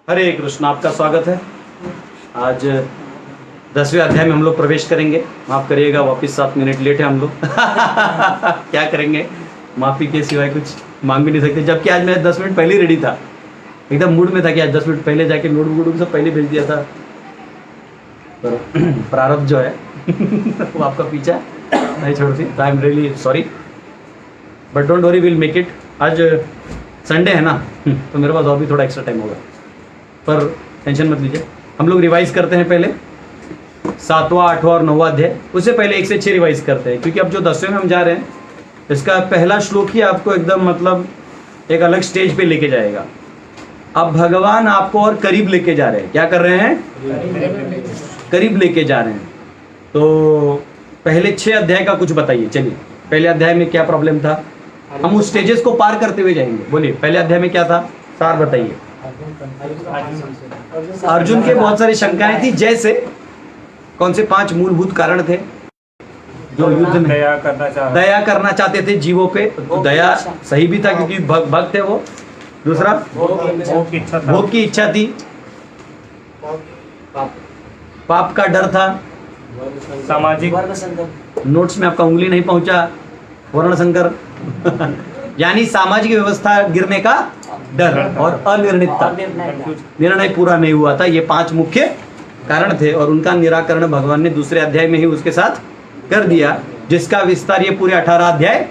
हरे कृष्ण, आपका स्वागत है। आज 10वें अध्याय में हम लोग प्रवेश करेंगे। माफ करिएगा, वापस 7 मिनट लेट है हम लोग। क्या करेंगे, माफी के सिवाय कुछ मांग भी नहीं सकते। जबकि आज मैं 10 मिनट पहले ही रेडी था, एकदम मूड में था कि आज 10 मिनट पहले जाके नोटबुक सब पहले भेज दिया था। पर प्रारब्ध जो है वो आपका पीछा नहीं छोड़ती। I am really sorry, but don't worry, will make it. आज संडे है ना, तो मेरे पास और भी थोड़ा एक्स्ट्रा टाइम होगा, पर टेंशन मत लीजिए। हम लोग रिवाइज करते हैं पहले 7वां, 8वां और 9वां अध्याय। उससे पहले 1 से 6 रिवाइज करते हैं, क्योंकि अब जो 10वें में हम जा रहे हैं, इसका पहला श्लोक ही आपको एकदम मतलब एक अलग स्टेज पे लेके जाएगा। अब भगवान आपको और करीब लेके जा रहे हैं। क्या कर रहे हैं? करीब लेके जा रहे हैं। तो पहले 6 अध्याय का कुछ बताइए। चलिए, पहले अध्याय में क्या प्रॉब्लम था, हम उस स्टेजेस को पार करते हुए जाएंगे। बोलिए, पहले अध्याय में क्या था, सार बताइए। अर्जुन के बहुत सारी शंकाएं थी, जैसे कौन से 5 मूलभूत कारण थे जो युद्ध में दया करना चाहते थे जीवों पे। तो दया सही भी था, क्योंकि भक्त है वो। दूसरा, भोग की इच्छा थी, पाप का डर था, सामाजिक, नोट्स में आपका उंगली नहीं पहुंचा, वर्ण संकर यानी सामाजिक व्यवस्था गिरने का डर, और अनिर्णितता, निर्णय पूरा नहीं हुआ था। ये 5 मुख्य कारण थे, और उनका निराकरण भगवान ने दूसरे अध्याय में ही उसके साथ कर दिया, जिसका विस्तार ये पूरे 18 अध्याय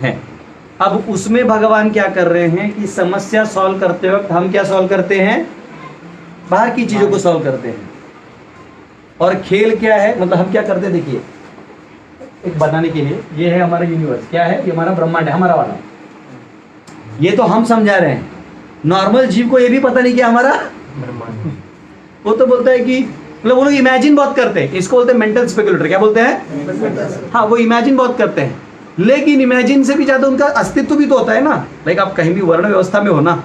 है। अब उसमें भगवान क्या कर रहे हैं कि समस्या सॉल्व करते वक्त हम क्या सॉल्व करते हैं, बाहर की चीजों को सॉल्व करते हैं। और खेल क्या है, मतलब हम क्या करते हैं, देखिए, एक बनाने के लिए, ये है हमारा यूनिवर्स, क्या है, ये हमारा ब्रह्मांड है, हमारा वाला। ये तो हम समझा रहे हैं, नॉर्मल जीव को ये भी पता नहीं कि हमारा ब्रह्मांड। वो तो बोलता है कि मतलब वो लोग इमेजिन बहुत करते हैं, इसको बोलते हैं मेंटल स्पेकुलेटर। क्या बोलते हैं? हाँ, वो इमेजिन बहुत करते हैं, लेकिन इमेजिन से भी ज्यादा उनका अस्तित्व भी तो होता है ना। लाइक आप कहीं भी वर्ण व्यवस्था में हो ना,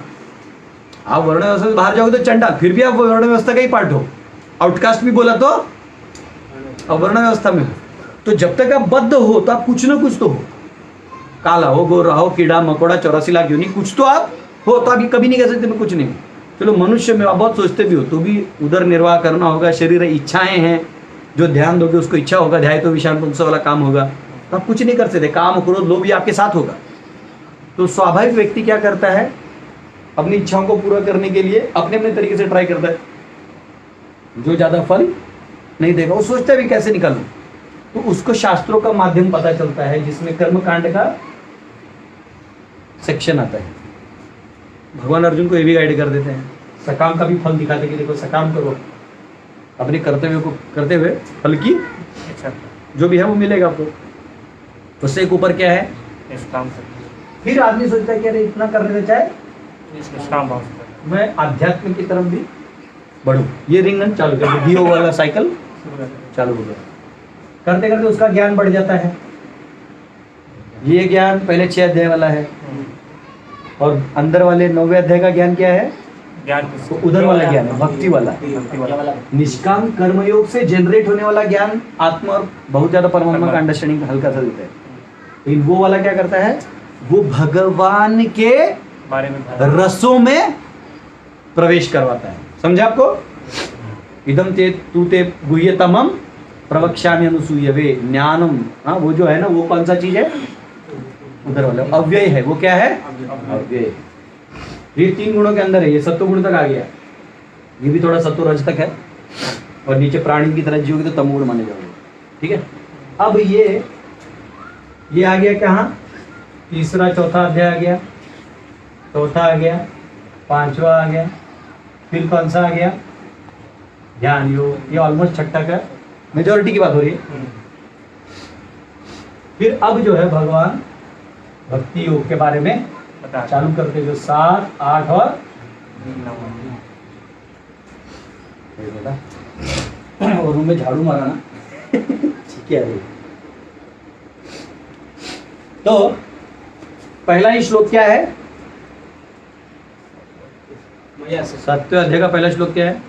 आप वर्ण व्यवस्था से बाहर जाओगे तो चंडाल, फिर भी आप वर्ण व्यवस्था का ही पार्ट हो। आउटकास्ट भी बोला तो अब वर्ण व्यवस्था में हो। तो जब तक आप बद्ध हो तो आप कुछ ना कुछ तो हो, काला हो, गोरा हो, कीड़ा मकोड़ा, 84 लाख यूनी, कुछ तो आप हो। तो आप कभी नहीं कह सकते मैं कुछ नहीं। चलो, मनुष्य में आप बहुत सोचते भी हो, तो भी उधर निर्वाह करना होगा, शरीर इच्छाएं हैं, जो ध्यान दोगे उसको इच्छा होगा, ध्याय तो विषाण पुंस वाला काम होगा, तो आप कुछ नहीं कर सकते। काम क्रोध लोभ भी आपके साथ होगा। तो स्वाभाविक व्यक्ति क्या करता है, अपनी इच्छाओं को पूरा करने के लिए अपने अपने तरीके से ट्राई करता है। जो ज्यादा फल नहीं देगा वो सोचता है भी कैसे निकालूं, तो उसको शास्त्रों का माध्यम पता चलता है, जिसमें कर्मकांड का सेक्शन आता है। भगवान अर्जुन को ये भी गाइड कर देते हैं, सकाम का भी फल दिखाते कि देखो सकाम करो, अपने कर्तव्य को करते हुए फल की जो भी है वो मिलेगा आपको। उससे एक ऊपर क्या है, फिर आदमी सोचता है कि अरे इतना करने से चाहे मैं आध्यात्म की तरफ भी बढ़ूं। ये रिंगन चालू कर दिया, दियो वाला साइकिल चालू हो गया। करते करते उसका ज्ञान बढ़ जाता है। ये ज्ञान पहले 6 अध्याय वाला है, और अंदर वाले 9वें अध्याय का ज्ञान क्या है, तो उधर वाला ज्ञान है, भक्ति वाला, निष्काम कर्मयोग से जनरेट होने वाला ज्ञान, आत्मा और बहुत ज्यादा परमात्मा का अंडरस्टैंडिंग हल्का सा देता है। लेकिन वो वाला क्या करता है, वो भगवान के रसों में प्रवेश करवाता है। समझा आपको? इदम ते तू ते गुह्यतमम प्रवक्ष्यामि अनुसूयवे ज्ञानम। हाँ, वो जो है ना, वो कौन सा चीज है, उधर वाला अव्यय है। वो क्या है, अव्यय। ये 3 गुणों के अंदर है, ये सत्व गुण तक आ गया, ये भी थोड़ा सत्व रज तक है, और नीचे प्राणी की तरह जियोगे तो तमोगुण माने जाओगे। ठीक है, अब ये आ गया कहाँ, तीसरा चौथा अध्याय आ गया, चौथा आ गया, 5वां आ गया, फिर कौन सा आ गया, ध्यान योग। ये ऑलमोस्ट छठा का मेजॉरिटी की बात हो रही है। फिर अब जो है भगवान भक्ति योग के बारे में चालू करते हुए 7, 8 और 9 रूम में झाड़ू मारा ना। ठीक है। तो पहला ही श्लोक क्या है, 7वें अध्याय का पहला श्लोक क्या है,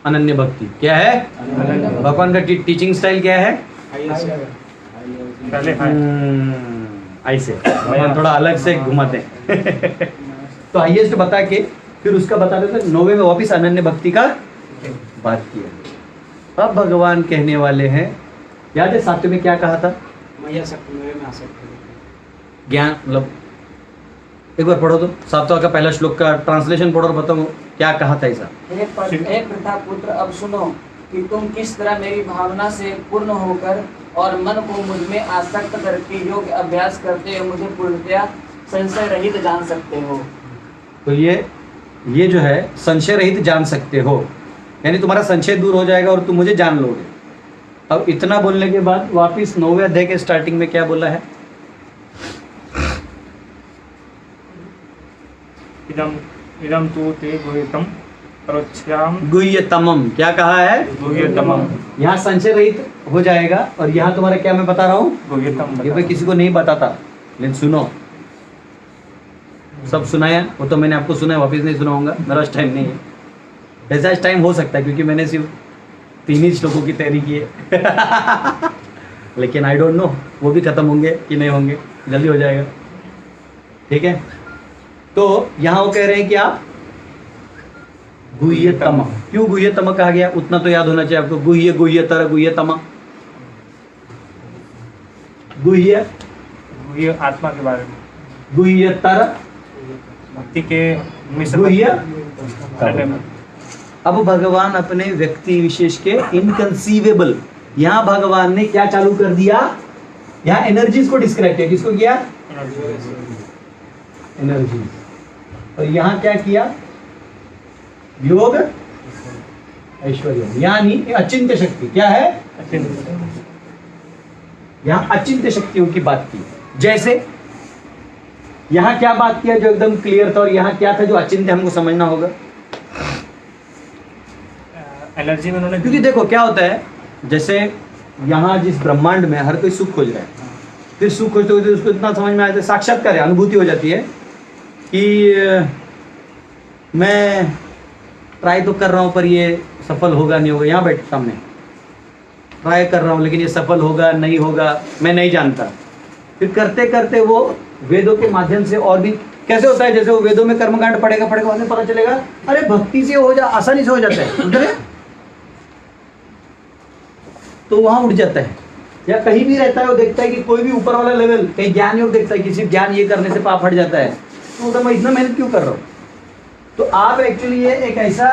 अनन्य भक्ति। क्या है, भगवान का टीचिंग स्टाइल क्या है, ऐसे भगवान थोड़ा अलग से घुमाते हैं। तो हाईएस्ट बता के फिर उसका बता देते 9वें में वापिस अनन्य भक्ति का बात किया। अब भगवान कहने वाले हैं, याद है 7वें में क्या कहा था? मैया सकती मेरे में आ सकती है। ज्ञान मतलब एक बार पढ़ो तो 7वां का पहला श्लोक का ट्रांसलेशन पढ़ो और बताओ क्या कहा था ऐसा। हे प्रथा पुत्र, अब सुनो कि तुम किस तरह मेरी भावना से पूर्ण होकर और मन को मुझ में आसक्त करके योग अभ्यास करते हुए मुझे पूर्णतया संशय रहित जान सकते हो। तो ये जो है संशय रहित जान सकते हो, यानी तुम्हारा संशय दूर हो जाएगा और तुम मुझे जान लोगे। अब इतना बोलने के बाद वापिस 9वें अध्याय के स्टार्टिंग में क्या बोला है? इदम तु ते गुह्यतम परोक्षाम गुह्यतमम, क्या कहा है? गुह्यतमम। यहाँ संशय रहित हो जाएगा और यहाँ तुम्हारा क्या मैं बता रहा हूँ? गुह्यतम। ये मैं किसी को नहीं बताता, लेकिन सुनो, सब सुनाया, वो तो मैंने आपको सुना, वापिस नहीं सुनाऊंगा, मेरा आज टाइम नहीं है। ऐसा आज टाइम हो सकता है क्योंकि मैंने सिर्फ 3 ही श्लोकों की तैयारी की है लेकिन आई डोंट नो वो भी खत्म होंगे कि नहीं होंगे, जल्दी हो जाएगा, ठीक है। तो यहाँ वो कह रहे हैं कि आप गुह्यतम, क्यों गुह्यतम कहा गया उतना तो याद होना चाहिए आपको। गुह्यतर गुह्यतम, गुह्य आत्मा के बारे में, गुह्यतर भक्ति के गुह्य। में। अब भगवान अपने व्यक्ति विशेष के इनकंसीवेबल, यहाँ भगवान ने क्या चालू कर दिया? यहाँ एनर्जीज को डिस्क्राइब किया। किसको किया? एनर्जी। और यहाँ क्या किया? योग ऐश्वर्य, यानी अचिंत्य शक्ति। क्या है? यहाँ अचिंत्य शक्तियों की बात की। जैसे यहाँ क्या बात किया जो एकदम क्लियर था, और यहाँ क्या था जो अचिंत्य हमको समझना होगा। एनर्जी में उन्होंने, क्योंकि देखो क्या होता है, जैसे यहाँ जिस ब्रह्मांड में हर कोई सुख खोज रहा है, फिर सुख खोजते हुए उसको इतना समझ में आता है, साक्षात्कार है, अनुभूति हो जाती है कि मैं ट्राई तो कर रहा हूँ पर ये सफल होगा नहीं होगा। यहाँ बैठ सामने ट्राई कर रहा हूँ लेकिन ये सफल होगा नहीं होगा मैं नहीं जानता। फिर करते करते वो वेदों के माध्यम से, और भी कैसे होता है, जैसे वो वेदों में कर्मकांड पढ़ेगा उन्हें पता चलेगा अरे भक्ति से हो जा, आसानी से हो जाता है, समझ रहे? तो वहां उठ जाता है। या कहीं भी रहता है वो देखता है कि कोई भी ऊपर वाला लेवल, कहीं ज्ञान योग देखता है कि सिर्फ ज्ञान ये करने से पाप हट जाता है, तो मैं इतना मेहनत क्यों कर रहा हूँ। तो आप एक्चुअली ये एक ऐसा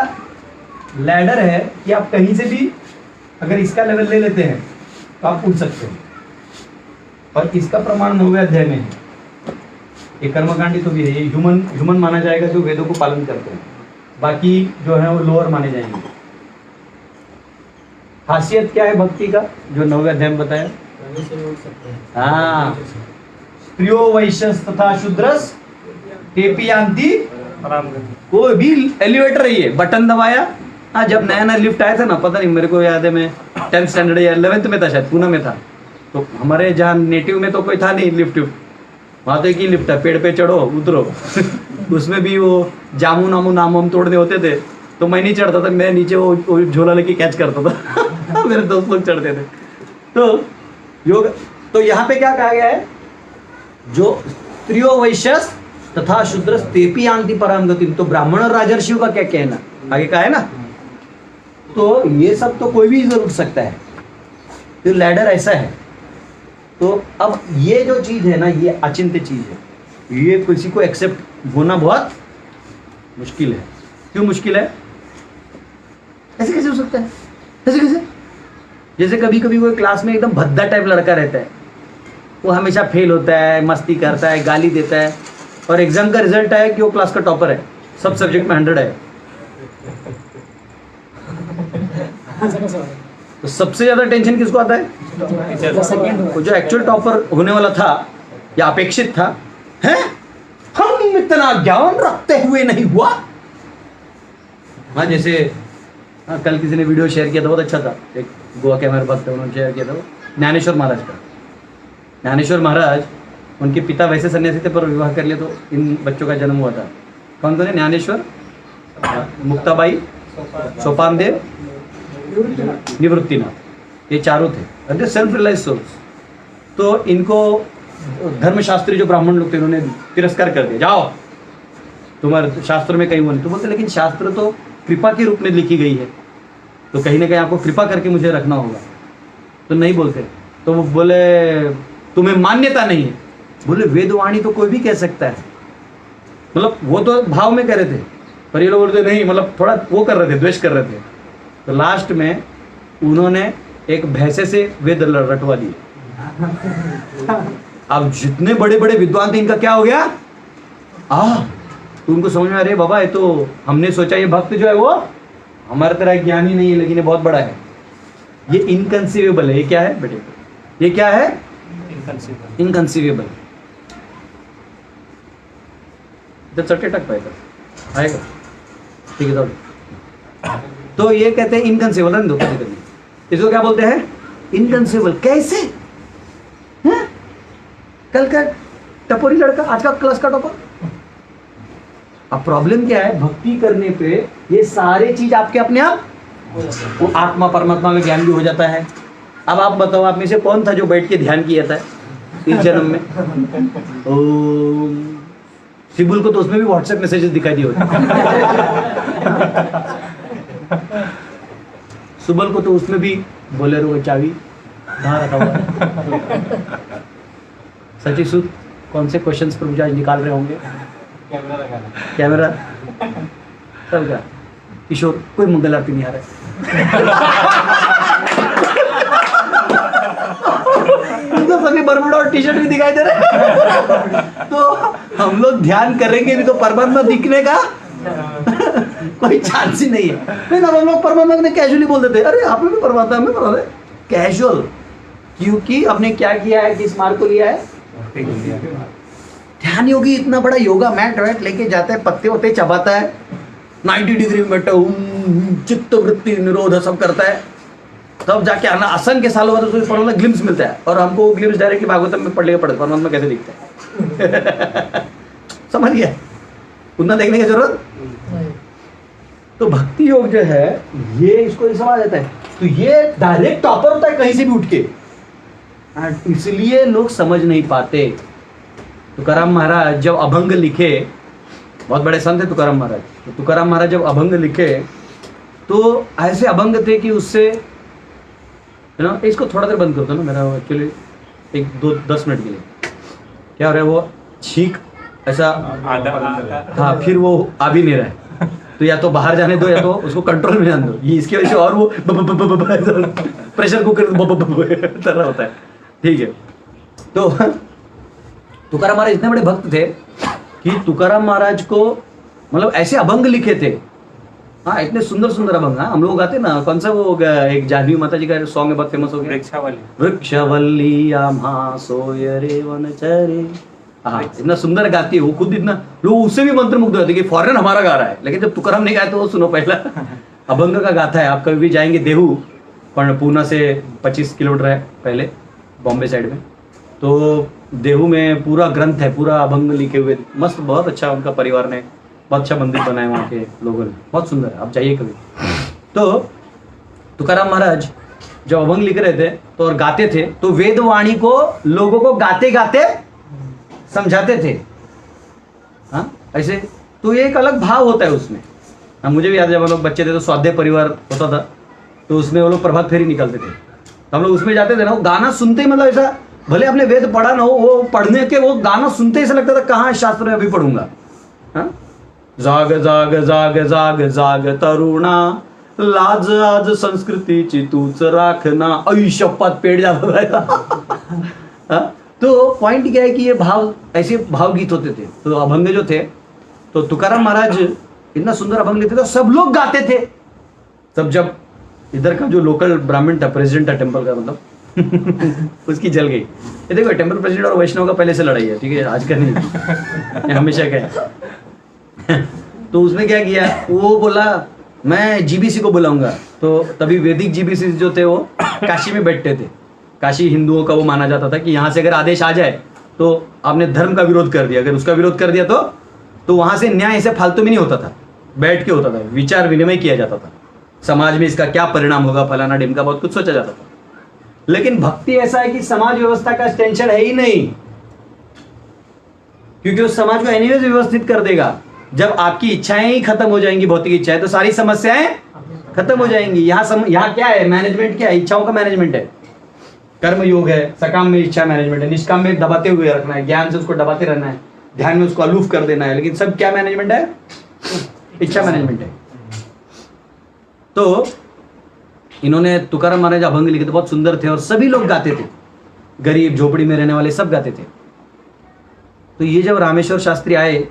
लैडर है कि आप कहीं से भी अगर इसका लेवल ले लेते हैं तो आप उठ सकते हैं। और इसका प्रमाण 9वें अध्याय में है। ये कर्मकांडी तो भी है, ये ह्यूमन माना जाएगा जो वेदों को पालन करते हैं, बाकी जो है वो लोअर माने जाएंगे। खासियत क्या है भक्ति का जो 9वें अध्याय में बताया? हाँ, स्त्रियो वैश्यस तथा शूद्रस तेपि यान्ति। कोई भी एलिवेटर है, ये बटन दबाया। हाँ, जब नया नया लिफ्ट आया था ना, पता नहीं मेरे को याद है, मैं 10th स्टैंडर्ड या 11th में था शायद, पूना में था। तो हमारे जहाँ नेटिव में तो कोई था नहीं लिफ्ट, वहाँ तो एक ही लिफ्ट है, पेड़ पे चढ़ो उतरो उसमें भी वो जामुन आमुन आम तोड़ने होते थे, तो मैं नहीं चढ़ता था, मैं नीचे वो झोला लेके कैच करता था मेरे दोस्त लोग चढ़ते थे। तो योग, तो यहाँ पे क्या कहा गया है, जो स्त्रियो वैश्यस तथा शूद्रस तेपि यान्ति पराम गतिम। तो ब्राह्मण और राजर्षियों का क्या कहना, आगे का है ना। तो ये सब तो कोई भी जरूर सकता है, तो लैडर ऐसा है। तो अब ये जो चीज है ना, ये अचिंत्य चीज है, ये किसी को एक्सेप्ट होना बहुत मुश्किल है। क्यों मुश्किल है? ऐसे कैसे हो सकता है? ऐसे कैसे? जैसे कभी कभी कोई क्लास में एकदम भद्दा टाइप लड़का रहता है, वो हमेशा फेल होता है, मस्ती करता है, गाली देता है, और एग्जाम का रिजल्ट आया कि वो क्लास का टॉपर है, सब सब्जेक्ट में 100 है। तो सबसे ज्यादा टेंशन किसको आता है? वो जो एक्चुअल टॉपर होने वाला था या अपेक्षित था, हैं? हम इतना ज्ञान रखते हुए नहीं हुआ। हाँ, जैसे कल किसी ने वीडियो शेयर किया था, बहुत अच्छा था, एक गोवा के हमारे भक्त उन्होंने शेयर किया था, ज्ञानेश्वर महाराज का। ज्ञानेश्वर महाराज, उनके पिता वैसे सन्यासी थे पर विवाह कर लिया तो इन बच्चों का जन्म हुआ था। कौन कौन है? ज्ञानेश्वर, मुक्ताबाई, सोपानदेव, निवृत्तिनाथ, ये चारों थे सेल्फ रियलाइज सोल्स। तो इनको धर्मशास्त्री जो ब्राह्मण लोग थे उन्होंने तिरस्कार कर दिया, जाओ तुम्हारे शास्त्र में कहीं वो नहीं। तो बोलते लेकिन शास्त्र तो कृपा के रूप में लिखी गई है, तो कहीं ना कहीं आपको कृपा करके मुझे रखना होगा। तो नहीं बोलते। तो वो बोले तुम्हें मान्यता नहीं है। बोले वेदवाणी तो कोई भी कह सकता है। मतलब वो तो भाव में कह रहे थे, पर ये लोग बोलते नहीं, मतलब थोड़ा वो कर रहे थे, द्वेष कर रहे थे। तो लास्ट में उन्होंने एक भैंसे से वेद रटवा दिए। अब जितने बड़े बड़े विद्वान थे इनका क्या हो गया, तो उनको समझ में आ रहे बाबा ये तो हमने सोचा ये भक्त जो है वो हमारे तरह ज्ञानी नहीं है, लेकिन ये बहुत बड़ा है, ये इनकंसीवेबल है। ये क्या है बेटे, ये क्या है, इनकंसीवेबल। जब चट्टे टक पाएगा आएगा, ठीक है। तो ये कहते हैं इनकंसीवेबल, रन दो कभी कभी। इसको क्या बोलते हैं, इनकंसीवेबल। कैसे हैं? कल का टपोरी लड़का आज का क्लास का टॉपर। अब प्रॉब्लम क्या है, भक्ति करने पे ये सारे चीज आपके अपने आप वो आत्मा परमात्मा में ज्ञान भी हो जाता है। अब आप बताओ, आप में से कौन था जो बैठ के ध्यान किया था इस जन्म में? सिबुल को तो उसमें भी व्हाट्सएप मैसेजेस दिखाई दिए होते। सुबल को तो उसमें भी बोलेरो चाबी कहाँ रखा हुआ है। सची सूद कौन से क्वेश्चंस पर मुझे आज निकाल रहे होंगे? कैमरा सब क्या? किशोर कोई मंगल आरती नहीं आ रहा है। तो सभी बरमुडा और टी शर्ट भी दिखाई दे रहे हैं। तो हम लोग ध्यान करेंगे भी तो परमात्मा दिखने का कोई चांस ही नहीं है। लेकिन अब हम लोग परमात्मा ने कैजुअली बोल देते, अरे आप भी परमात्मा में बोल रहे कैजुअल, क्योंकि हमने क्या किया है, किस मार्ग को लिया है, ध्यान योगी। इतना बड़ा योगा मैट वैट लेके जाता है, पत्ते होते चबाता है, 90 डिग्री में बैठा चित्त वृत्ति निरोध सब करता है, तब जाके आना आसन के सालों बाद उसको परमात्मा ग्लिम्स मिलता है। और हमको वो ग्लिम्स डायरेक्ट भागवतम में पढ़ लेगा पड़े परमात्मा कैसे दिखता है। समझ गया, उतना देखने की जरूरत। तो भक्ति योग जो है ये इसको समझ जाता है, तो ये डायरेक्ट टॉपर होता है कहीं से भी उठ के, इसलिए लोग समझ नहीं पाते। तुकाराम महाराज जब अभंग लिखे, बहुत बड़े संत है तुकाराम महाराज, तो तुकाराम महाराज जब अभंग लिखे तो ऐसे अभंग थे कि उससे ना, इसको थोड़ा देर बंद कर दो ना, मेरा एक्चुअली 1-2-10 मिनट के लिए क्या हो रहा है, वो छींक ऐसा हाँ, फिर वो आ भी नहीं रहा है, तो या तो बाहर जाने दो या तो उसको कंट्रोल में जाने दो। ये इसकी वजह से और वो प्रेशर कुकर तर रहा होता है, ठीक है। तो तुकाराम महाराज इतने बड़े भक्त थे कि तुकाराम महाराज को मतलब ऐसे अभंग लिखे थे, हाँ इतने सुंदर सुंदर अभंग। हाँ, हम लोग गाते ना, कौन सा वो एक जाह्नवी माता जी का सॉन्ग है बहुत फेमस हो गया, वृक्षवल्ली आम्हा सोय रे वनचरे। हाँ, इतना सुंदर गाती है वो खुद, इतना लोग उससे भी मंत्रमुग्ध होते कि फॉरेन हमारा गा रहा है। लेकिन जब तुकाराम ने गाया तो वो सुनो, पहला अभंग का गाथा है। आप कभी भी जाएंगे देहू, पूना से 25 किलोमीटर है पहले, बॉम्बे साइड में, तो देहू में पूरा ग्रंथ है, पूरा अभंग लिखे हुए, मस्त, बहुत अच्छा उनका परिवार ने बहुत अच्छा मंदिर बनाया वहाँ के लोगों ने, बहुत सुंदर है, आप जाइए कभी। तो तुकाराम महाराज जब अभंग लिख रहे थे तो और गाते थे, तो वेदवाणी को लोगों को गाते गाते समझाते थे। हाँ ऐसे, तो ये एक अलग भाव होता है उसमें। हाँ, मुझे भी याद है जब हम लोग बच्चे थे तो स्वाध्याय परिवार होता था, तो उसमें वो लोग प्रभात फेरी निकलते थे, तो हम लोग उसमें जाते थे ना, वो गाना सुनते ही मतलब ऐसा, भले आपने वेद पढ़ा ना हो, वो पढ़ने के वो गाना सुनते ही ऐसा लगता था कहाँ शास्त्र में अभी पढ़ूंगा। हाँ, जाग जाग जाग जाग जाग तरुणा, लाज आज संस्कृतीची तूच राखना, ऐ शपथ पेट जाता था। तो पॉइंट क्या है कि ये भाव, ऐसे भावगीत होते थे। तो अभंग जो थे, तो तुकाराम महाराज इतना सुंदर अभंग लिखते थे, सब लोग गाते थे। तब जब इधर का जो लोकल ब्राह्मण था, प्रेसिडेंट था टेम्पल का, मतलब उसकी जल गई। ये देखो, टेम्पल प्रेसिडेंट और वैष्णव का पहले से लड़ाई है, ठीक है, आज का नहीं, हमेशा का है। तो उसने क्या किया, वो बोला मैं जीबीसी को बुलाऊंगा। तो तभी वैदिक जीबीसी जो थे वो काशी में बैठते थे। काशी हिंदुओं का वो माना जाता था कि यहाँ से अगर आदेश आ जाए तो आपने धर्म का विरोध कर दिया, अगर उसका विरोध कर दिया तो वहां से न्याय ऐसे फालतू में नहीं होता था, बैठ के होता था, विचार विनिमय किया जाता था, समाज में इसका क्या परिणाम होगा, फलाना ढिमका, बहुत कुछ सोचा जाता था। लेकिन भक्ति ऐसा है कि समाज व्यवस्था का टेंशन है ही नहीं, क्योंकि उस समाज को एनीवेज व्यवस्थित कर देगा। जब आपकी इच्छाएं ही खत्म हो जाएंगी, भौतिक इच्छाएं, तो सारी समस्याएं खत्म हो जाएंगी। यहाँ क्या है मैनेजमेंट, क्या है? इच्छाओं का मैनेजमेंट है। कर्म योग है, सकाम में इच्छा मैनेजमेंट है, निष्काम में दबाते हुए रखना है, ज्ञान से उसको दबाते रहना है, ध्यान में उसको अलूफ कर देना है। लेकिन सब क्या मैनेजमेंट है? इच्छा मैनेजमेंट है। तो इन्होंने तुकाराम महाराज अभंग लिखे थे, बहुत सुंदर थे और सभी लोग गाते थे, गरीब झोपड़ी में रहने वाले सब गाते थे। तो ये जब रामेश्वर शास्त्री आए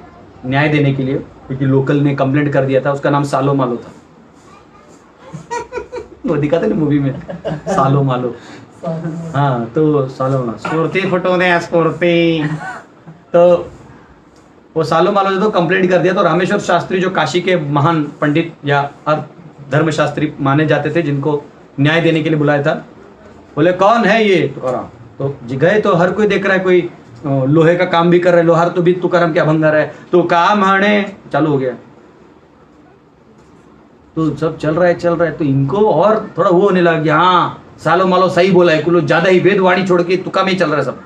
न्याय देने के लिए, क्योंकि लोकल ने कंप्लेंट कर दिया था, उसका नाम सालो मालो था। वो दिखाते ना मूवी में, सालो मालो। हाँ, तो सालो मालो स्फूर्ति फुटो दे स्फूर्ति। तो वो सालो मालो जो तो कंप्लेंट कर दिया, तो रामेश्वर शास्त्री जो काशी के महान पंडित या धर्मशास्त्री माने जाते थे, जिनको न्याय देने के लिए बुलाया था, बोले कौन है ये तुकाराम? तो गए तो हर कोई देख रहा है, कोई लोहे का काम भी कर रहा है, लोहार तो भी तुकाराम के अभंग है, तो काम हाणे चालू हो गया। तो सब चल रहा है, तो इनको और थोड़ा वो होने लगा कि हाँ सालो मालो सही बोला है, कुछ ज्यादा ही वेदवाणी छोड़ के तुका में ही चल रहा है सब।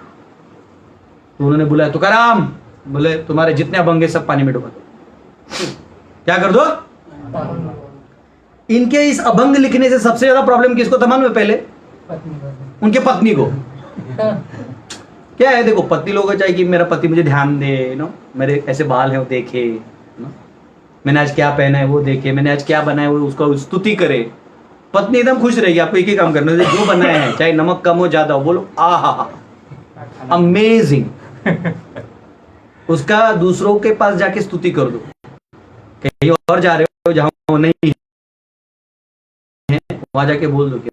तो उन्होंने बुलाया तुकाराम, बोले तुम्हारे जितने अभंग है सब पानी में डुबा दो। क्या कर दो? इनके इस अभंग लिखने से सबसे ज्यादा प्रॉब्लम किसको था मालूम है? पहले उनके पत्नी को। क्या है, देखो पति लोगों को चाहिए कि मेरा पति मुझे ध्यान दे, नो मेरे ऐसे बाल हैं वो देखे, नो मैंने आज क्या पहना है वो देखे, मैंने आज क्या बनाया वो उसको स्तुति करे। पत्नी एकदम खुश रहेगी। आपको एक ही काम करना है, जो बनाया है चाहे नमक कम हो ज्यादा हो, बोलो आहा अमेजिंग। उसका दूसरों के पास जाके स्तुति कर दो। कहीं और जा रहे हो जहां वो नहीं है, वहां जाके बोल दो कि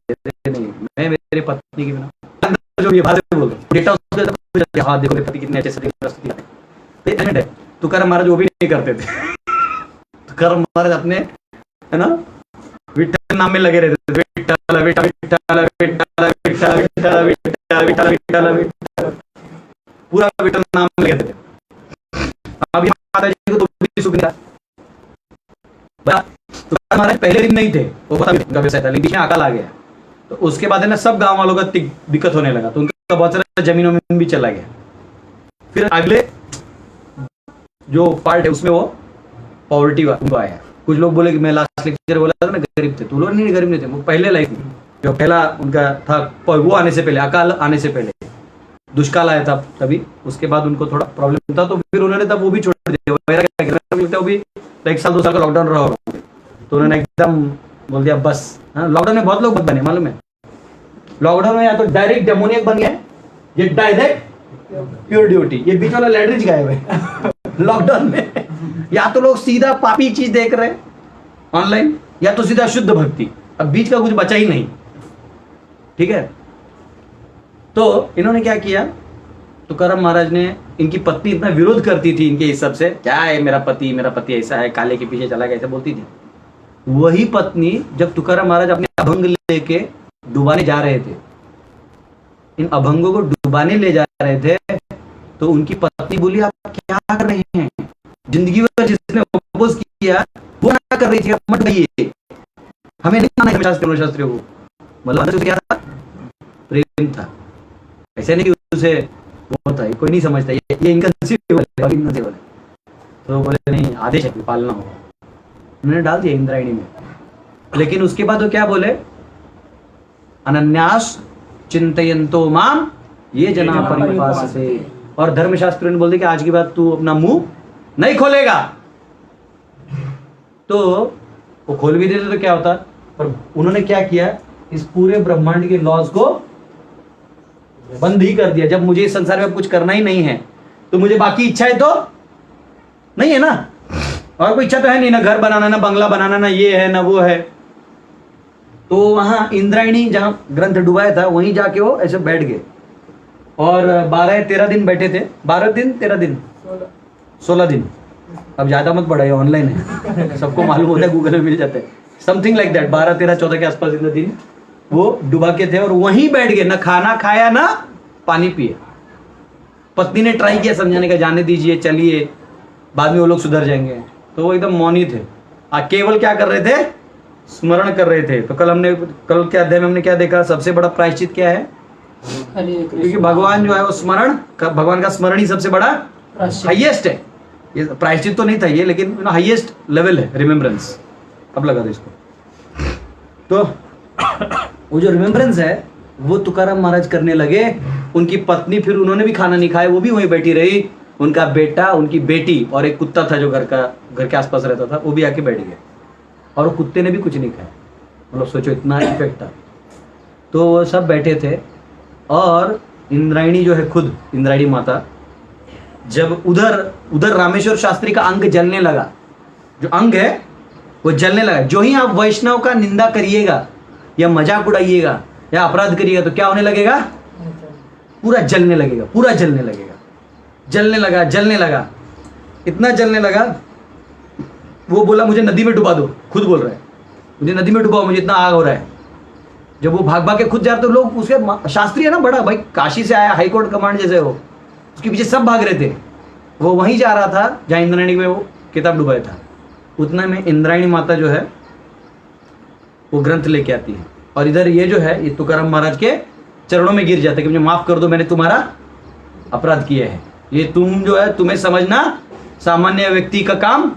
नहीं मैं मेरे पत्नी के बिना, जो ये बातें बोल बेटा उसके हाथ देखो मेरे पति कितने अच्छे से स्तुति। तुकाराम महाराज वो भी नहीं करते थे। तुकाराम महाराज अपने है ना विठ्ठल नाम में लगे रहते थे। विठ्ठल विठ्ठल विठ्ठल विठ्ठल विठ्ठल विठ्ठल विठ्ठल विठ्ठल विठ्ठल विठ्ठल, पूरा विठ्ठल नाम में लगे थे। अब माता जी को तो भी सुख नहीं था। तुकाराम महाराज पहले दिन नहीं थे, वो पता उनका व्यवसाय था, लेकिन अकाल आ गया। तो उसके बाद है ना सब गांव वालों का दिक्कत होने लगा, तो उनका बहुत सारा जमीनों में भी चला गया। फिर अगले जो पार्ट है उसमें वो पॉवर्टी उनको आया। कुछ लोग बोले कि मैं लास्ट लेक्चर बोला था ना गरीब थे, तो लोग नहीं गरीब नहीं थे, वो पहले लाइफ में जो पहला उनका था वो आने से पहले, अकाल आने से पहले दुष्काल आया था तभी। उसके बाद उनको थोड़ा प्रॉब्लम था, तो फिर उन्होंने तब वो भी छोड़ दिया। वो भी 1 साल 2 साल का लॉकडाउन रहा, तो उन्होंने एकदम बोल दिया बस। लॉकडाउन में बहुत लोग बने मालूम है। लॉकडाउन में या तो डायरेक्ट डेमोनियक बन गया, ये डायरेक्ट प्योर ड्यूटी, ये बीच वाला लैंड्रिज गायब है लॉकडाउन में। या तो लोग सीधा पापी चीज देख रहे ऑनलाइन, या तो सीधा शुद्ध भक्ति, अब बीच का कुछ बचा ही नहीं। ठीक है, तो इन्होंने क्या किया, तुकाराम महाराज ने, इनकी पत्नी इतना विरोध करती थी इनके इस सब से, क्या है मेरा पति ऐसा है, काले के पीछे चला गया, ऐसा बोलती थी। वही पत्नी जब तुकाराम महाराज अपने अभंग लेके डुबाने जा रहे थे, इन अभंगों को डुबाने ले जा रहे थे, तो उनकी पत्नी बोली आप क्या कर रहे हैं, जिंदगी में जिसने अपोज किया वो ना कर रही थी, मत गइए, हमें नहीं माना है शास्त्रियों को। मतलब क्या था, प्रेम था, ऐसे नहीं कि उसे वो था, कोई नहीं समझता ये इनकंसीवेबल है। तो बोले नहीं आदेश है पालना होगा, उन्होंने डाल दिया इंद्रायणी में। लेकिन उसके बाद वो क्या बोले, अनन्यास चिंतयन्तो माम ये जना परिपासते। और धर्मशास्त्र ने बोल दिया कि आज के बाद तू अपना मुंह नहीं खोलेगा। तो वो खोल भी देते तो क्या होता, पर उन्होंने क्या किया, इस पूरे ब्रह्मांड के लॉज को बंद ही कर दिया। जब मुझे इस संसार में कुछ करना ही नहीं है, तो मुझे बाकी इच्छाएं तो नहीं है ना, और कोई इच्छा तो है नहीं, ना घर बनाना, ना बंगला बनाना, ना ये है ना वो है। तो वहां इंद्रायणी जहां ग्रंथ डुबाया था, वहीं जाके वो ऐसे बैठ गए और 12-13 दिन बैठे थे। 12 दिन 13 दिन 16 दिन, अब ज्यादा मत बढ़ाइए, ऑनलाइन है सबको मालूम होता है, गूगल में मिल जाता है। समथिंग लाइक दैट, 12, 13, 14 के आसपास इतने दिन वो डुबा के थे और वहीं बैठ गए, ना खाना खाया ना पानी पिए। पत्नी ने ट्राई किया समझाने का, जाने दीजिए चलिए, बाद में वो लोग सुधर जाएंगे, तो वो एकदम मौनी थे। केवल क्या कर रहे थे, स्मरण कर रहे थे। तो कल के अध्याय में हमने क्या देखा, सबसे बड़ा प्रायश्चित क्या है, क्योंकि भगवान जो है वो स्मरण, भगवान का स्मरण ही सबसे बड़ा हाईएस्ट है। ये प्रायश्चित तो नहीं था ये, लेकिन हाईएस्ट लेवल है रिमेम्बरेंस। अब लगा दो इसको। तो वो जो रिमेम्बरेंस है वो तुकाराम महाराज करने लगे। उनकी पत्नी, फिर उन्होंने भी खाना नहीं खाया, वो भी वहीं बैठी रही। उनका बेटा, उनकी बेटी और एक कुत्ता था जो घर के आसपास रहता था, वो भी आके बैठ गया और वो कुत्ते ने भी कुछ नहीं खाया। मतलब सोचो इतना इफेक्ट था। तो वो सब बैठे थे और इंद्रायणी जो है, खुद इंद्रायणी माता, जब उधर रामेश्वर शास्त्री का अंग जलने लगा, जो अंग है वो जलने लगा। जो ही आप वैष्णव का निंदा करिएगा या मजाक उड़ाइएगा या अपराध करिएगा तो क्या होने लगेगा? पूरा जलने लगेगा, पूरा जलने लगेगा। जलने लगा, इतना जलने लगा। वो बोला मुझे नदी में डुबा दो, खुद बोल रहा है मुझे नदी में डुबाओ, मुझे इतना आग हो रहा है। जब वो भाग के खुद जा रहे तो लोग, उसके शास्त्री है ना बड़ा भाई, काशी से आया, हाई कोर्ट कमांड जैसे हो, उसके पीछे सब भाग रहे थे। वो वहीं जा रहा था जहाँ इंद्रायणी में वो किताब डुबाया था। उतना में इंद्रायणी माता जो है वो ग्रंथ लेके आती है और इधर ये जो है ये तुकाराम महाराज के चरणों में गिर जाता है कि मुझे माफ कर दो, मैंने तुम्हारा अपराध किया है। ये तुम जो है, तुम्हें समझना सामान्य व्यक्ति का काम,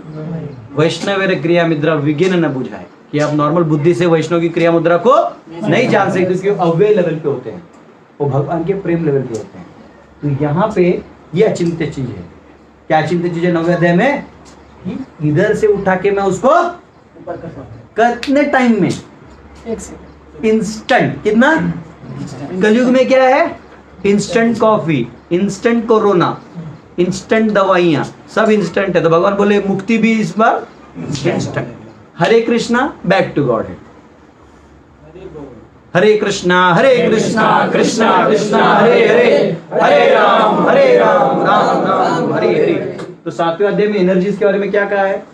वैष्णव क्रिया मुद्रा विज्ञान न बुझाए, कि आप नॉर्मल बुद्धि से वैष्णव की क्रिया मुद्रा को नहीं जान सकते, क्योंकि अव्यय लेवल पे होते हैं, वो भगवान के प्रेम लेवल पे होते हैं। तो यहाँ पे ये अचिंत्य चीज है। क्या अचिंत्य चीज है 9वें अध्याय में? इधर से उठा के मैं उसको कितने टाइम में, इंस्टेंट, कितना? कलयुग में क्या है? Instant coffee, instant corona, instant दवाइयां, सब इंस्टेंट है। तो भगवान बोले मुक्ति भी इस बार instant. Hare Krishna, back to God है। हरे कृष्णा कृष्णा कृष्णा हरे हरे, हरे राम राम राम हरे हरे। तो 7वें अध्याय में एनर्जीज के बारे में क्या कहा है?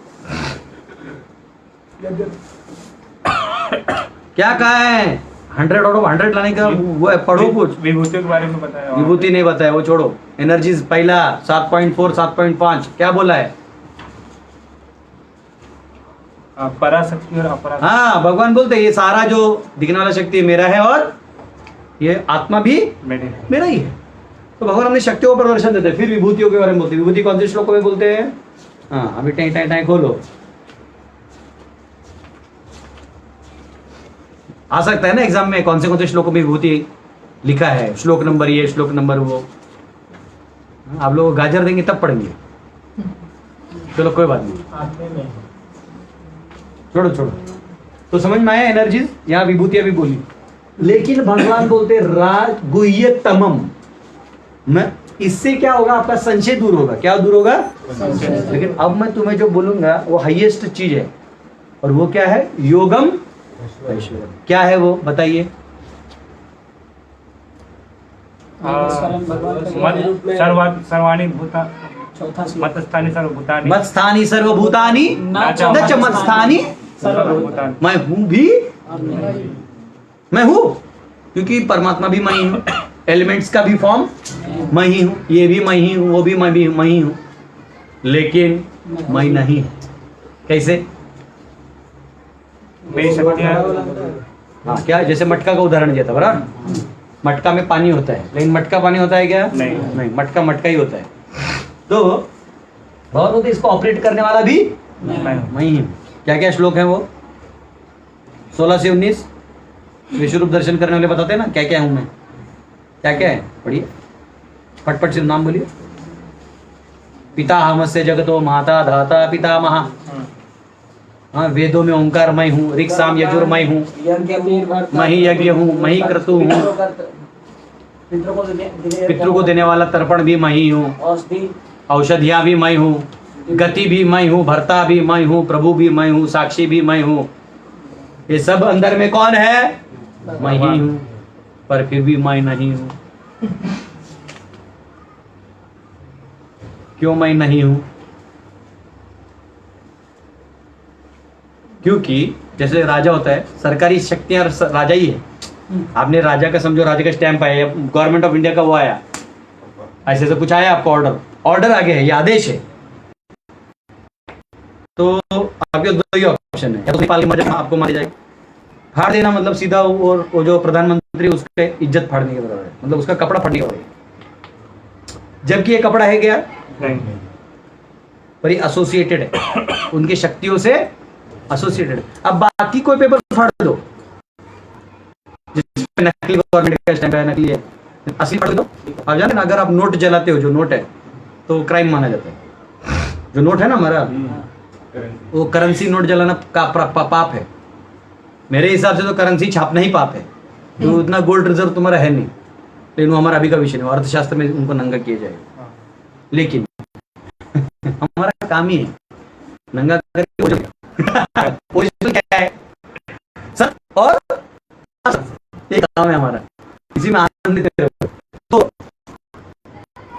क्या कहा है? 100 आउट ऑफ 100 लाने का वो है, पढ़ो कुछ। विभूतियों के बारे में बताया। विभूति नहीं बताया, वो छोड़ो। एनर्जीज पहला 7.4 7.5 क्या बोला है? पराशक्ति और अपरा। हाँ, भगवान बोलते हैं ये सारा जो दिखने वाला शक्ति मेरा है और ये आत्मा भी मेरा ही है। तो भगवान अपनी शक्तियों को प्रदर्शन देते हैं। फिर विभूतियों के बारे में बोलते हैं। विभूति कौन से श्लोकों में बोलते हैं? हाँ, अभी टाइम खोलो, आ सकता है ना एग्जाम में, कौन से श्लोकों में विभूति लिखा है, श्लोक नंबर ये, श्लोक नंबर वो। आप लोग गाजर देंगे तब पढ़ेंगे। चलो कोई बात नहीं, छोड़ो। तो समझ में आया एनर्जीज? यहाँ विभूतियां भी बोली, लेकिन भगवान बोलते राज गुह्य तमम। मैं इससे क्या होगा? आपका संशय दूर होगा। क्या दूर होगा? लेकिन अब मैं तुम्हें जो बोलूंगा वो हाईएस्ट चीज है, और वो क्या है? योगम ऐश्वर्यम। क्या है वो बताइए? सर्वाणी भूता मतस्थानी सर्वभूतानि, मत्स्थानी सर्वभूतानि न च मत्स्थानी सर्वभूतानि। मैं हूं भी, मैं हूं, क्योंकि परमात्मा भी मैं ही हूं, एलिमेंट्स का भी फॉर्म मैं ही हूं, ये भी मैं ही हूं, वो भी मैं ही हूं, लेकिन मैं नहीं। कैसे? हाँ, क्या? जैसे मटका का उदाहरण दिया था बराबर। मटका में पानी होता है, लेकिन मटका पानी होता है क्या? नहीं, मटका ही होता है। तो बहुत होते, इसको ऑपरेट करने वाला भी मैं ही हूं। क्या क्या श्लोक है वो? 16 से 19 विश्वरूप दर्शन करने वाले बताते हैं ना क्या क्या हूं मैं। क्या क्या है? पढ़िए, फटफट से नाम बोलिए। पिता हमस्य जगतो माता धाता पितामह। हाँ, वेदों में ओंकार मैं हूँ, ऋक् साम यजुर मैं हूँ, मैं ही यज्ञ हूँ, मैं ही क्रतु हूँ, पितृ को देने वाला तर्पण भी मैं ही हूँ, औषधियाँ भी मैं हूँ, गति भी मैं हूँ, भर्ता भी मैं हूँ, प्रभु भी मैं हूँ, साक्षी भी मैं हूँ। ये सब अंदर में कौन है? मैं ही हूँ, पर फिर भी मैं नहीं हूँ। क्यों मैं नहीं हूँ? क्योंकि जैसे राजा होता है, सरकारी शक्तियां राजा ही है। आपने राजा का समझो, राजा का स्टैंप आया, गवर्नमेंट ऑफ इंडिया का वो आया, ऐसे से कुछ आया आपको ऑर्डर आ गया है, ये आदेश है। तो आपके दो ही ऑप्शन है, या तो नेपाल में आपको मारे जाएगा, फाड़ देना मतलब सीधा, और वो जो प्रधानमंत्री उसके इज्जत फाड़ने के बराबर है, मतलब उसका कपड़ा फाड़ने के बराबर है। जबकि ये कपड़ा है क्या? पर ये एसोसिएटेड है, उनकी शक्तियों से एसोसिएटेड है। अब बाकी कोई पेपर फाड़ लो जिसमें नकली गवर्नमेंट का स्टैंप है, नकली है, असली फाड़ दो। आप जाने ना, अगर आप नोट जलाते हो, जो नोट है तो क्राइम माना जाता है। जो नोट है ना हमारा, वो करेंसी नोट जलाना का पाप है। मेरे हिसाब से तो करेंसी छापना ही पाप है, तो उतना गोल्ड रिजर्व तुम्हारा है नहीं, लेकिन वो हमारा अभी का विषय नहीं, अर्थशास्त्र में उनको नंगा किया जाएगा। लेकिन हमारा काम ही है नंगा करके पोजीशन क्या है सर, और ये काम है हमारा, इसी में आनंदित रहो। तो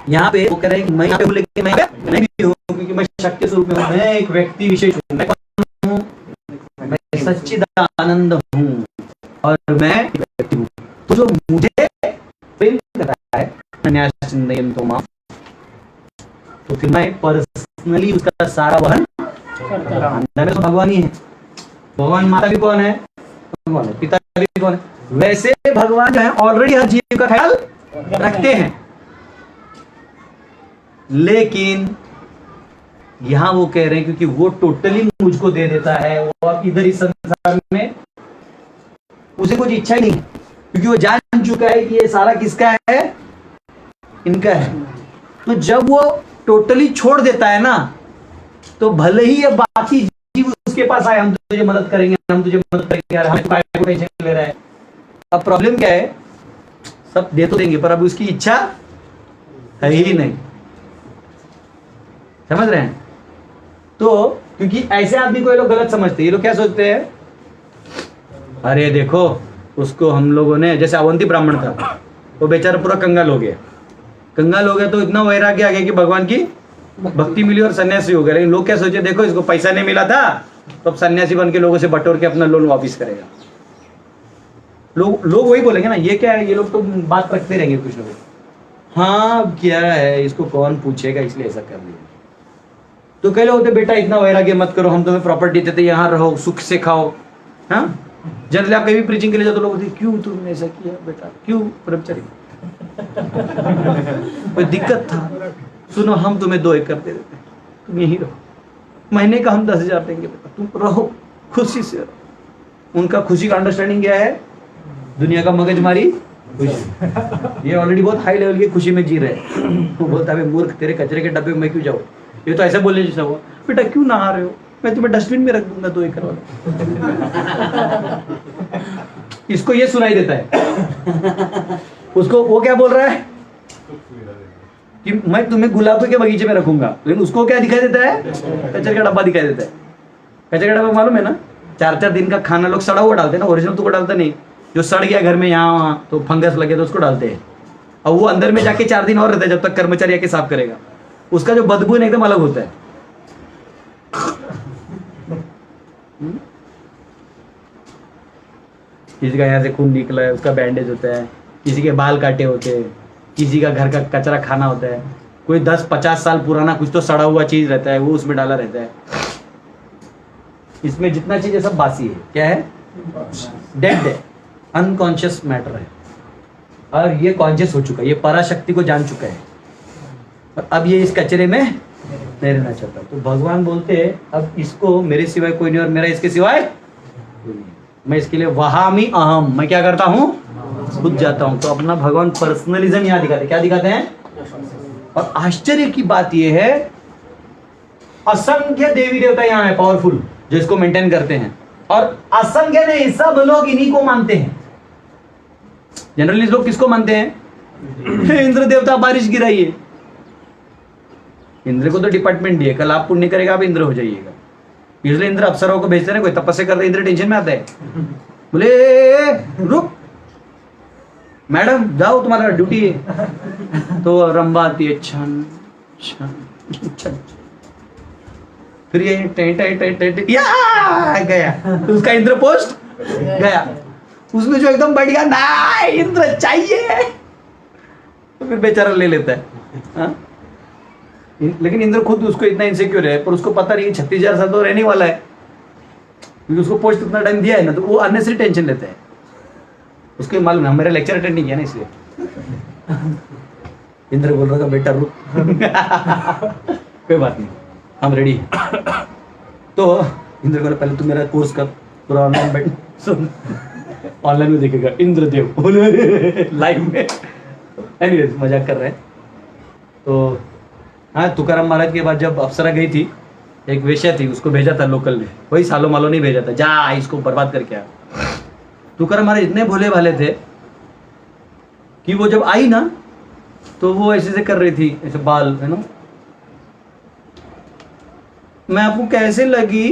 यहाँ पे वो कह रहे हैं कि मैं यहाँ पे बोले कि मैं भी हूँ, क्योंकि मैं शक्ति स्वरूप में हूँ, मैं एक व्यक्ति विशेष हूँ, मैं कौन हूँ? मैं सच्चिदानंद हूँ और मैं एक व्यक्ति हूँ। तो जो मुझे प्रेम करता है तो माँ, तो फिर मैं पर्सनली उसका सारा वहन करता हूं। अंदर में तो भगवान ही है। भगवान माता भी कौन है? भगवान है। पिता भी कौन है? वैसे भगवान जो है ऑलरेडी हर जीव का ख्याल रखते हैं, लेकिन यहां वो कह रहे हैं क्योंकि वो टोटली मुझको दे देता है, वो अब इधर इस संसार में उसे कुछ इच्छा ही नहीं, क्योंकि वो जान चुका है कि ये सारा किसका है, इनका है। तो जब वो टोटली छोड़ देता है ना, तो भले ही ये बाकी जीव उसके पास आए, हम तुझे मदद करेंगे, हम तुझे मदद करेंगे, यार हमें तो टेंशन ले रहा है। अब प्रॉब्लम क्या है, सब दे तो देंगे पर अब उसकी इच्छा है ही नहीं, समझ रहे हैं? तो क्योंकि ऐसे आदमी को ये लोग गलत समझते हैं। ये लोग क्या सोचते हैं, अरे देखो उसको हम लोगों ने, जैसे अवंती ब्राह्मण था, वो बेचारा पूरा कंगाल हो गया। कंगाल हो गया तो इतना वैराग्य आ गया कि भगवान की भक्ति मिली और सन्यासी हो गया। लेकिन लोग क्या सोचे, देखो इसको पैसा नहीं मिला था तो अब सन्यासी बन के लोगों से बटोर के अपना लोन वापस करेगा। लोग वही बोलेंगे ना, ये क्या है, ये लोग तो बात रखते रहेंगे कुछ लोग, हाँ क्या है, इसको कौन पूछेगा, इसलिए ऐसा कर लिया। तो कह लो होते बेटा इतना वैराग्य मत करो, हम तुम्हें प्रॉपर्टी देते, यहाँ रहो, सुख से खाओ। हाँ, जनरली आप कहीं भी प्रीचिंग के लिए जाओ तो लोग बोलते क्यों तुमने ऐसा किया बेटा, क्यों ब्रह्मचारी, कोई दिक्कत था, सुनो हम तुम्हें 2 एकड़ दे देते, तुम यहीं रहो, महीने का हम 10,000 देंगे बेटा, तुम रहो खुशी से रहो। उनका खुशी का अंडरस्टैंडिंग क्या है, दुनिया का मगजमारी खुशी। ये ऑलरेडी बहुत हाई लेवल की खुशी में जी रहे हैं। वो बोलता है मूर्ख, तेरे कचरे के डब्बे में मैं क्यों जाऊँ, ये तो ऐसे बोलने जैसा हुआ, बेटा क्यों नहा रहे हो, मैं तुम्हें डस्टबिन में रख दूंगा 2 एकड़ वाला। इसको ये सुनाई देता है, उसको वो क्या बोल रहा है कि मैं तुम्हें गुलाब के बगीचे में रखूंगा, लेकिन उसको क्या दिखाई देता है, कचरे का डब्बा दिखाई देता है। कचरे का डब्बा मालूम है ना, 4-4 दिन का खाना लोग सड़ा हुआ डालते हैं ना, ओरिजिनल तो डालता नहीं, जो सड़ गया घर में यहाँ वहाँ तो फंगस लगे तो उसको डालते हैं, और वो अंदर में जाके 4 दिन और रहता है जब तक कर्मचारी आके साफ करेगा। उसका जो बदबू है एकदम अलग होता है। किसी का यहाँ से खून निकला है उसका बैंडेज होता है, किसी के बाल काटे होते हैं, किसी का घर का कचरा खाना होता है, कोई 10-50 साल पुराना कुछ तो सड़ा हुआ चीज रहता है वो उसमें डाला रहता है। इसमें जितना चीज है सब बासी है, क्या है, डेड है, अनकॉन्शियस मैटर है, और ये कॉन्शियस हो चुका है, ये पराशक्ति को जान चुका है, और अब ये इस कचरे में नहीं रहना चाहता। तो भगवान बोलते हैं अब इसको मेरे सिवाय कोई नहीं और मेरा इसके सिवाय कोई नहीं, मैं इसके लिए वहामी अहम, मैं क्या करता हूँ, बुझ जाता हूँ। तो अपना भगवान पर्सनलिज्म यहाँ दिखाते, क्या दिखाते हैं। और आश्चर्य की बात यह है, असंख्य देवी देवता यहाँ है पावरफुल, जो इसको मेंटेन करते हैं, और असंख्य नहीं, सब लोग इन्हीं को मानते हैं। जनरली लोग किसको मानते हैं, इंद्र देवता बारिश गिराइए, इंद्र को तो डिपार्टमेंट दिए, कल आप पुण्य करेगा आप इंद्र हो जाइएगा, इसलिए इंद्र अप्सराओं को भेजते हैं। कोई तपस्या करते इंद्र टेंशन में आता है, बोले रुक मैडम जाओ तुम्हारा ड्यूटी है, तो रंबा आती है, छन छन छन, फिर ये टे टे टे टे टे या गया, उसका इंद्र पोस्ट गया, उसमें जो एकदम बढ़िया ना इंद्र चाहिए, तो फिर बेचारा ले लेता है। हाँ? लेकिन इंद्र खुद उसको इतना इनसिक्योर है, पर उसको पता नहीं 36,000 साल तो रहने वाला है, क्योंकि उसको पोस्ट इतना टाइम दिया है ना, तो वो अननेसेसरी टेंशन लेता है। उसको मालूम है मेरा लेक्चर अटेंड नहीं किया ना, इसलिए इंद्र बोल रहा था बेटा रुक कोई बात नहीं, हम रेडी तो इंद्र बोले पहले तू मेरा कोर्स कर, पूरा ऑनलाइन बैठ सुन, ऑनलाइन में देखेगा इंद्रदेव लाइव में। एनीवेज मजाक कर रहे हैं। तो हाँ, तुकाराम महाराज के बाद जब अप्सरा गई थी, एक वेश्या थी, उसको भेजा था लोकल में, वही सालों मालो नहीं भेजा था, जा इसको बर्बाद करके आ। तुकाराम महाराज इतने भोले भाले थे कि वो जब आई ना तो वो ऐसे से कर रही थी, ऐसे बाल है ना, मैं आपको कैसे लगी?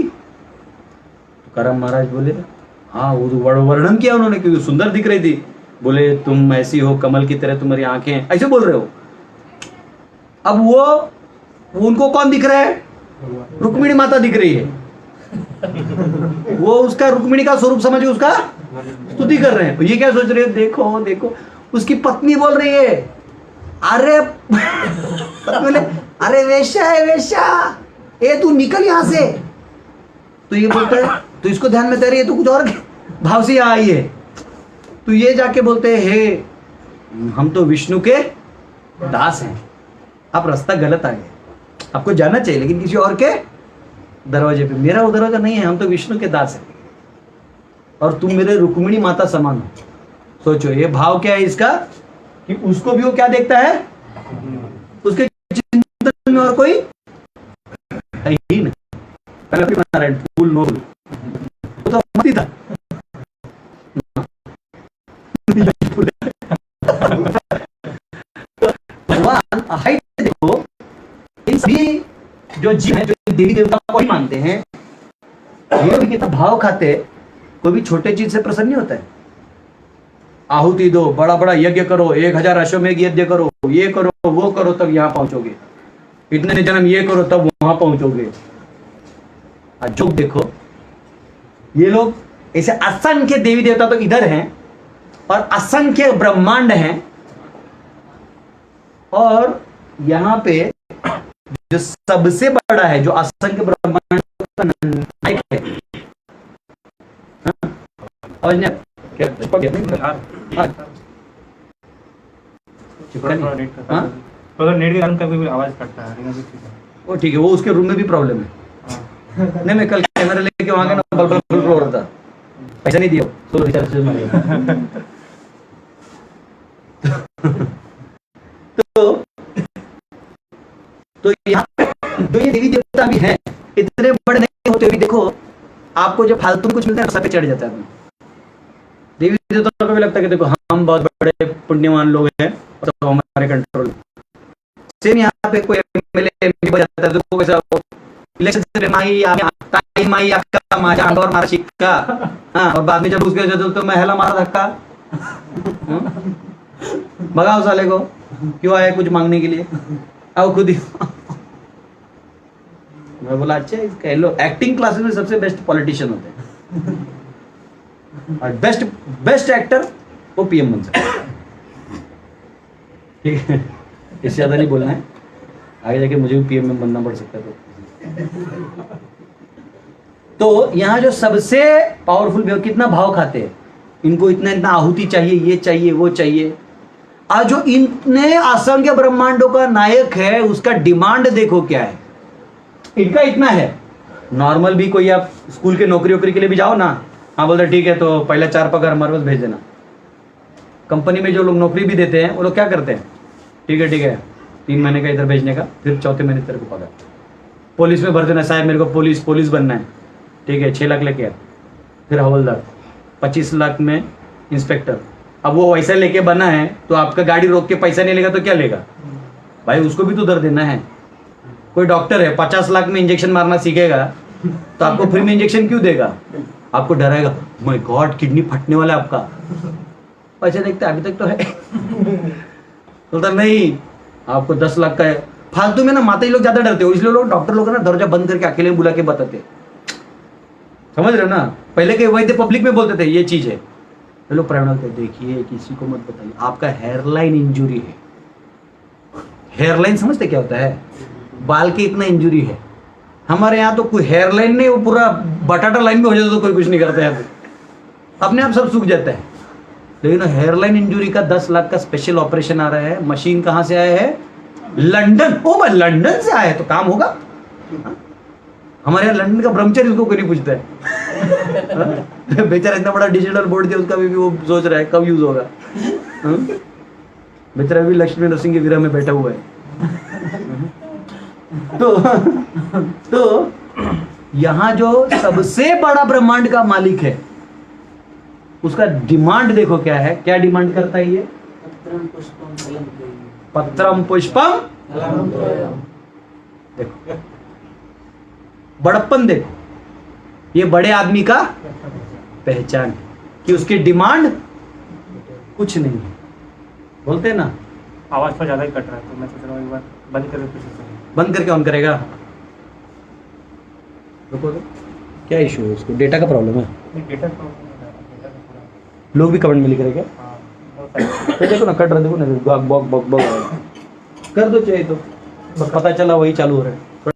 तुकाराम महाराज बोले हाँ, वो वर्णन किया उन्होंने कि सुंदर दिख रही थी। बोले तुम ऐसी हो कमल की तरह, तुम्हारी आंखें, ऐसे बोल रहे हो। अब वो उनको कौन दिख रहा है? रुक्मिणी माता दिख रही है। वो उसका रुक्मिणी का स्वरूप समझ के उसका स्तुति कर रहे हैं। ये क्या सोच रहे हो? देखो देखो, उसकी पत्नी बोल रही है अरे बोले अरे वेश्या है वेश्या, ए तू निकल यहां से। तो ये बोलता है, तो इसको ध्यान में तेरे, तो कुछ और भाव से यहाँ आई है। तो ये जाके बोलते हैं हे हम तो विष्णु के दास हैं, आप रास्ता गलत आ गए, आपको जाना चाहिए लेकिन किसी और के दरवाजे पे, मेरा वो दरवाजा नहीं है, हम तो विष्णु के दास हैं और तुम मेरे रुक्मिणी माता समान हो। सोचो ये भाव क्या है इसका, कि उसको भी वो क्या देखता है, उसके चिंतन में और कोई है ही नहीं। नारायण फूल नो फूल, वो तो मती था। भगवान हाइट देखो, इन सभी जो जीव हैं, जो देवी देवता को ही मानते हैं, ये भी कितना भाव खाते, कोई भी छोटे चीज से प्रसन्न नहीं होता है। आहुति दो, बड़ा बड़ा यज्ञ करो, 1000 अश्वमेघ यज्ञ करो, ये करो वो करो, तब यहां पहुंचोगे, इतने जन्म ये करो तब वहां पहुंचोगे। जो देखो ये लोग ऐसे असंख्य देवी देवता तो इधर हैं और असंख्य ब्रह्मांड हैं, और यहां पे जो सबसे बड़ा है, जो असंख्य ब्रह्मांड का नायक है, और क्या तो नेट के कारण कभी आवाज करता है। वो ठीक है, वो उसके रूम में भी प्रॉब्लम है। नहीं, मैं कल कैमरा लेके वहां गया ना, बल बल रो रहा था, पैसा नहीं दिया तो रिचार्ज मारेगा। तो यहाँ जो ये देवी देवता भी हैं, इतने बड़े नहीं होते भी, देखो आपको जब फालतू में कुछ मिलता है तो सर पे चढ़ जाता है। देवी देवता को भी लगता है कि देखो हम बहुत बड़े पुण्यवान लोग हैं, तो हमारे कंट्रोल। सेम यहाँ पे कोई एमएलए बन जाता है तो कैसा इलेक्शन से माई आपका माजा और मारा सिक्का, हाँ, और बाद में जब उसके तो महिला मारा धक्का, भगाओ साले को, क्यों आया कुछ मांगने के लिए, आओ खुद ही। मैं बोला अच्छा, कह लो एक्टिंग क्लासेस में सबसे बेस्ट पॉलिटिशियन होते हैं, और बेस्ट एक्टर वो पीएम बन सकता है। ठीक है, इससे ज्यादा नहीं बोलना है, आगे जाके मुझे भी पीएम में बनना पड़ सकता है। तो यहाँ जो सबसे पावरफुल कितना भाव खाते हैं, इनको इतना इतना आहुति चाहिए, ये चाहिए वो चाहिए। आज जो इतने असंख्य ब्रह्मांडों का नायक है, उसका डिमांड देखो क्या है, इनका इतना है। नॉर्मल भी कोई आप स्कूल के नौकरी के लिए भी जाओ ना, हाँ बोलते ठीक है तो पहले 4 पगार हमारे पास भेज देना। कंपनी में जो लोग नौकरी भी देते हैं वो लोग क्या करते हैं, ठीक है 3 महीने का इधर भेजने का, फिर 4थे महीने तेरे को पगार। पुलिस में भर देना, साहब मेरे को पुलिस बनना है, ठीक है 6 लाख लेके आ, फिर हवलदार 25 लाख में इंस्पेक्टर। अब वो वैसा लेके बना है तो आपका गाड़ी रोक के पैसा नहीं लेगा तो क्या लेगा भाई, उसको भी तो दर देना है। कोई डॉक्टर है 50 लाख में इंजेक्शन मारना सीखेगा तो आपको फ्री में इंजेक्शन क्यों देगा, आपको डराएगा माय गॉड किडनी फटने वाला है आपका, पैसा देखते अभी तक तो है। बोलता नहीं, आपको 10 लाख का है। फालतू में ना माता जी लोग ज्यादा डरते हो, इसलिए लोग डॉक्टर लोग ना दरवाजा बंद करके अकेले बुला के बताते, समझ रहे हो ना। पहले के वैद्य पब्लिक में बोलते थे ये चीज है, तो लोग प्राइवेट में देखिए किसी को मत बताइए, आपका हेयरलाइन इंजुरी है। हेयरलाइन समझते क्या होता है, बाल की इतना इंजुरी है। हमारे यहाँ तो कोई हेयरलाइन नहीं, वो पूरा बटाटा लाइन में हो जाता तो कोई कुछ नहीं करता है, अपने आप सब सूख जाता है। लेकिन हेयरलाइन इंजुरी का 10 लाख का स्पेशल ऑपरेशन आ रहा है। मशीन कहाँ से आया है, लंदन। ओ भाई लंदन से आया है तो काम होगा। हमारे यहाँ लंदन का ब्रह्मचर्य उसको कोई नहीं पूछता है। हाँ? बेचारा इतना बड़ा डिजिटल बोर्ड दिया उसका भी वो सोच रहा है कब यूज होगा। हाँ? बेचारा भी लक्ष्मी नरसिंह के विरह में बैठा हुआ है। तो यहाँ जो सबसे बड़ा ब्रह्मांड का मालिक है उसका डिमांड देखो क्या है, क्या डिमांड करता है ये? पत्रम पुष्पम फलम तोयम। पत्रम पुष्पम, देखो बड़प्पन देखो, ये बड़े आदमी का पहचान है कि उसकी डिमांड कुछ नहीं है। बोलते हैं ना, आवाज तो ज्यादा ही कट रहा है, तो मैं सोच रहा हूँ एक बार बंद करके फिर से चलें। बंद करके ऑन करेगा। रुको तो, क्या इशू है उसको? डेटा का प्रॉब्लम है। नहीं, डेटा तो पूरा, लोग भी कमेंट में लिख रहे क्या? हाँ, बहुत सारे। तो देखो ना, कट रहा, देखो ना, बॉक बॉक बॉक बॉक कर दो चाहिए तो, बस पता चला वही चालू हो रहा है।